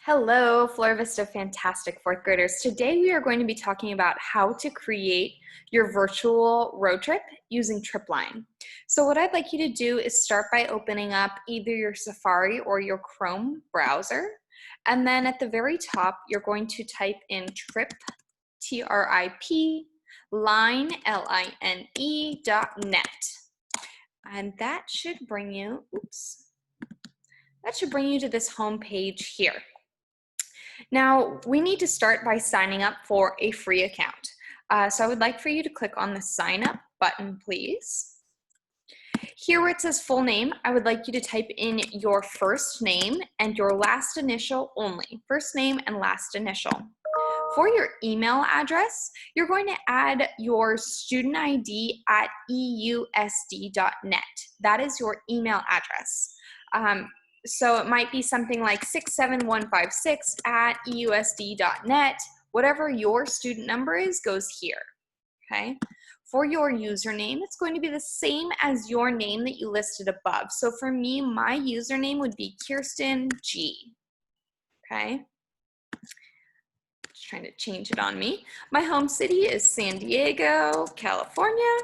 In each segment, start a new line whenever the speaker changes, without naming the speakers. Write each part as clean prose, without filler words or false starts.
Hello, Flora Vista Fantastic fourth graders. Today we are going to be talking about how to create your virtual road trip using Tripline. So what I'd like you to do is start by opening up either your Safari or your Chrome browser. And then at the very top, you're going to type in trip, T-R-I-P, line, L-I-N-E, .net. And that should bring you, to this home page here. Now, we need to start by signing up for a free account. So I would like for you to click on the sign up button, please. Here where it says full name, I would like you to type in your first name and your last initial only. First name and last initial. For your email address, you're going to add your student ID at eusd.net. That is your email address. So it might be something like 67156 at eusd.net. Whatever your student number is goes here, okay? For your username, it's going to be the same as your name that you listed above. So for me, my username would be Kirsten G, okay? Just trying to change it on me. My home city is San Diego, California.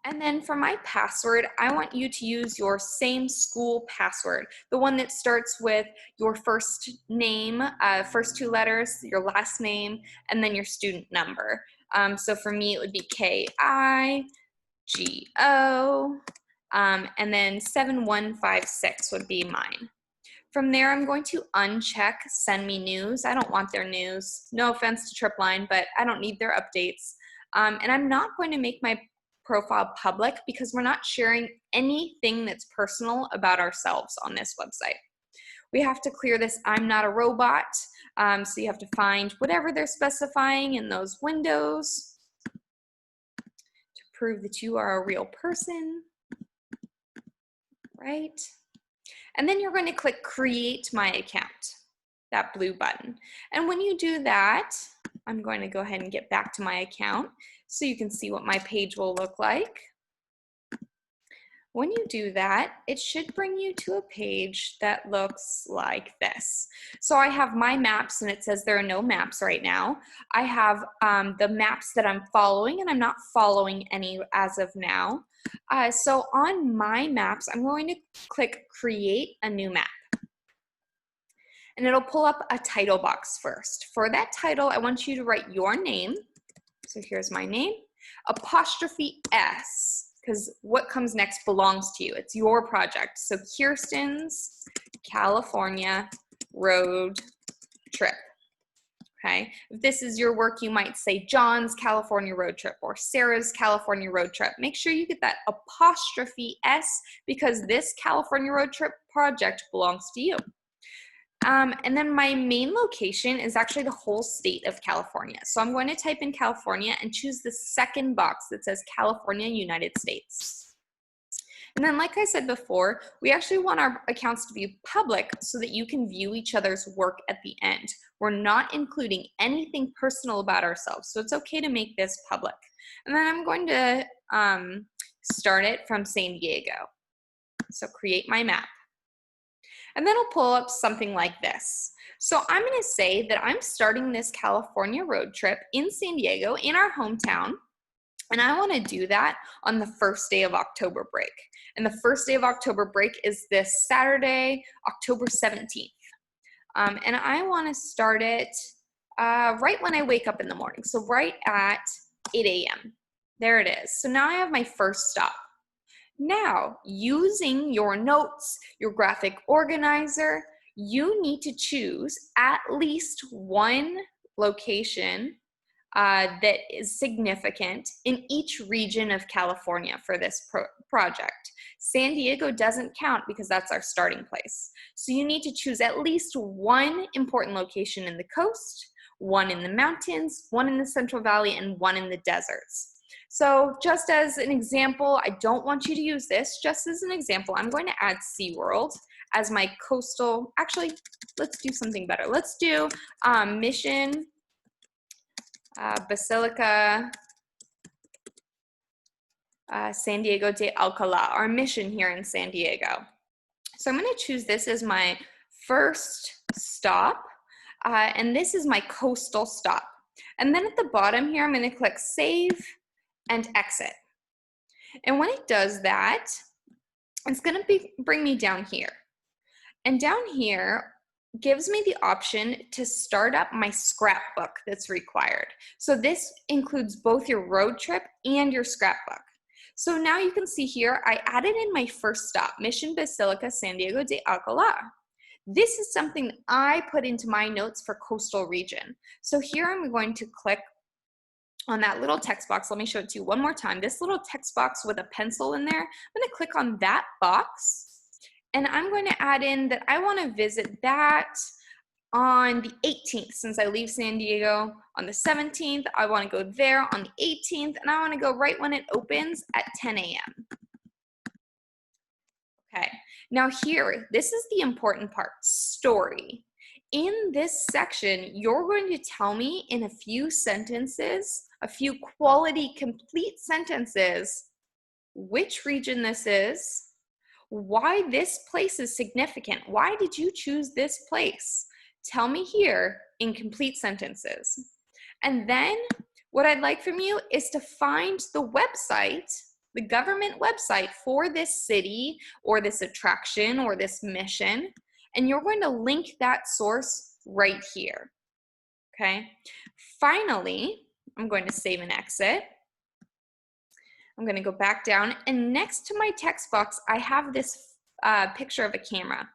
And then for my password, I want you to use your same school password, the one that starts with your first name, first two letters, your last name, and then your student number. So for me, it would be K-I-G-O, and then 7156 would be mine. From there, I'm going to uncheck send me news. I don't want their news. No offense to Tripline, but I don't need their updates. And I'm not going to make my profile public because we're not sharing anything that's personal about ourselves on this website. We have to clear this I'm not a robot, so you have to find whatever they're specifying in those windows to prove that you are a real person, right? And then you're going to click create my account, that blue button. And when you do that, I'm going to go ahead and get back to my account so you can see what my page will look like. When you do that, it should bring you to a page that looks like this. So I have my maps and it says there are no maps right now. I have the maps that I'm following and I'm not following any as of now. So on my maps, I'm going to click create a new map. And it'll pull up a title box first. For that title, I want you to write your name. So here's my name, apostrophe S, because what comes next belongs to you. It's your project. So Kirsten's California road trip. Okay. If this is your work, you might say John's California road trip or Sarah's California road trip. Make sure you get that apostrophe S because this California road trip project belongs to you. And then my main location is actually the whole state of California. So I'm going to type in California and choose the second box that says California, United States. And then like I said before, we actually want our accounts to be public so that you can view each other's work at the end. We're not including anything personal about ourselves, so it's okay to make this public. And then I'm going to start it from San Diego. So create my map. And then I'll pull up something like this. So I'm going to say that I'm starting this California road trip in San Diego, in our hometown, and I want to do that on the first day of October break. And the first day of October break is this Saturday, October 17th. And I want to start it right when I wake up in the morning, so right at 8 a.m. There it is. So now I have my first stop. Now, using your notes, your graphic organizer, you need to choose at least one location that is significant in each region of California for this project. San Diego doesn't count because that's our starting place. So you need to choose at least one important location in the coast, one in the mountains, one in the Central Valley, and one in the deserts. So just as an example, I don't want you to use this, just as an example, I'm going to add SeaWorld as my coastal, actually, let's do something better. Let's do Mission Basilica San Diego de Alcala, our mission here in San Diego. So I'm going to choose this as my first stop, and this is my coastal stop. And then at the bottom here, I'm going to click Save and Exit. And when it does that, it's going to bring me down here. And down here gives me the option to start up my scrapbook that's required. So this includes both your road trip and your scrapbook. So now you can see here, I added in my first stop, Mission Basilica, San Diego de Alcalá. This is something that I put into my notes for coastal region. So here I'm going to click on that little text box. Let me show it to you one more time. This little text box with a pencil in there, I'm gonna click on that box, and I'm going to add in that I want to visit that on the 18th. Since I leave San Diego on the 17th, I want to go there on the 18th, and I want to go right when it opens at 10 a.m. Okay, now here, this is the important part, story. In this section, you're going to tell me in a few sentences, a few quality complete sentences, which region this is, why this place is significant. Why did you choose this place? Tell me here in complete sentences. And then what I'd like from you is to find the website, the government website for this city or this attraction or this mission, and you're going to link that source right here. Okay. Finally, I'm going to save and exit. I'm going to go back down, and next to my text box, I have this picture of a camera.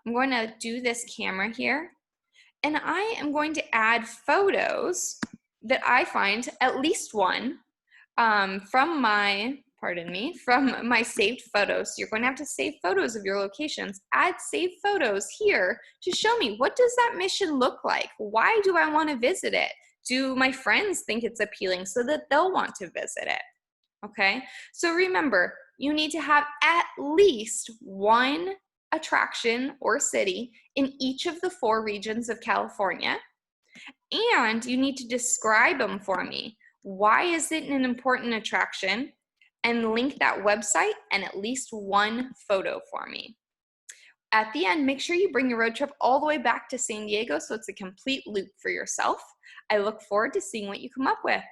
I'm going to do this camera here, and I am going to add photos that I find, at least one, from my saved photos. So you're going to have to save photos of your locations. Add saved photos here to show me, what does that mission look like? Why do I want to visit it? Do my friends think it's appealing so that they'll want to visit it? Okay, so remember, you need to have at least one attraction or city in each of the 4 regions of California, and you need to describe them for me. Why is it an important attraction? And link that website and at least one photo for me. At the end, make sure you bring your road trip all the way back to San Diego so it's a complete loop for yourself. I look forward to seeing what you come up with.